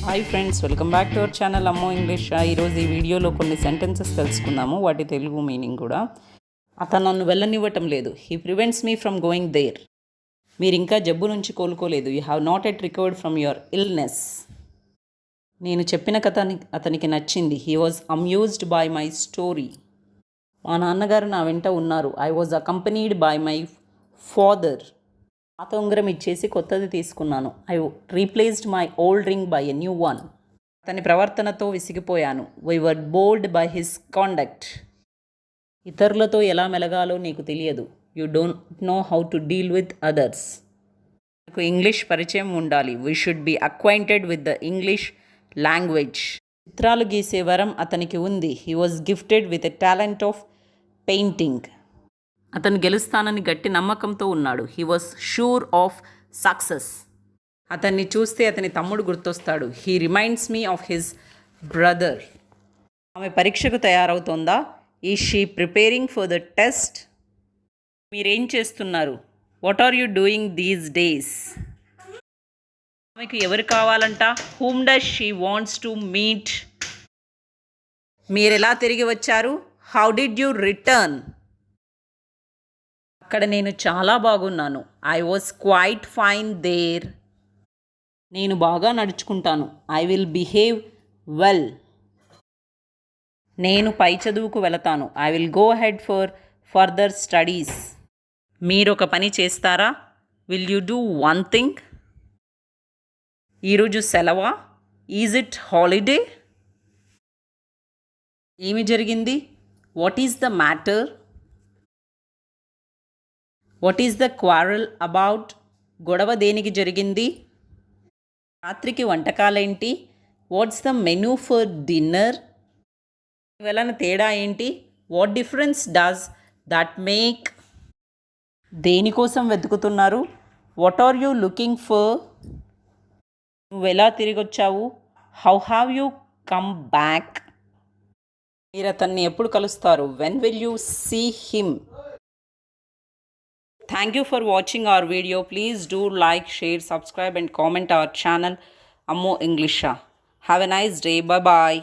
Hi friends, welcome back to our channel అమ్మో English. ఈరోజు ఈ వీడియోలో కొన్ని సెంటెన్సెస్ తెలుసుకుందాము, వాటి తెలుగు మీనింగ్ కూడా. అతను నన్ను వెళ్ళనివ్వటం లేదు. He prevents me from going there. మీరు ఇంకా జబ్బు నుంచి కోలుకోలేదు. You have not yet recovered from your illness. నేను చెప్పిన కథ అతనికి నచ్చింది. He was amused by my story. మా నాన్నగారు నా వెంట ఉన్నారు. I was accompanied by my father. పాత ఉంగరం ఇచ్చేసి కొత్తది తీసుకున్నాను. I replaced my old ring by a new one. అతని ప్రవర్తనతో విసిగిపోయాను. We were bold by his conduct. ఇతరులతో ఎలా మెలగాలో నీకు తెలియదు. You don't know how to deal with others. నాకు ఇంగ్లీష్ పరిచయం ఉండాలి. We should be acquainted with the English language. చిత్రాలు గీసే వరం అతనికి ఉంది. He was gifted with a talent of painting. అతను గెలుస్తానని గట్టి నమ్మకంతో ఉన్నాడు. He was sure of success. అతన్ని చూస్తే అతని తమ్ముడు గుర్తొస్తాడు. He reminds me of his brother. ఆమె పరీక్షకు తయారవుతోందా? Is she preparing for the test? మీరేం చేస్తున్నారు? What are you doing these days? ఆమెకు ఎవరు కావాలంట? Whom does she wants to meet? మీరెలా తిరిగి వచ్చారు? How did you return? అక్కడ నేను చాలా బాగున్నాను. I was quite fine there. నేను బాగా నడుచుకుంటాను. I will behave well. నేను పై చదువుకు వెళతాను. I will go head for further studies. మీరు ఒక పని చేస్తారా? Will you do one thing? ఈరోజు సెలవా? Is it holiday? ఏమి జరిగింది? What is the matter? What is the quarrel about? గొడవ దేనికి జరిగింది? రాత్రికి వంటకాలేంటి? What's the menu for dinner? వలన తేడా ఏంటి? What difference does that make? దేనికోసం వెతుకుతున్నారు? What are you looking for? నువ్వెలా తిరిగొచ్చావు? How have you come back? మీరు అతన్ని ఎప్పుడు కలుస్తారు? When will you see him? Thank you for watching our video. Please do like, share, subscribe and comment our channel Ammo Englisha. Have a nice day. Bye bye.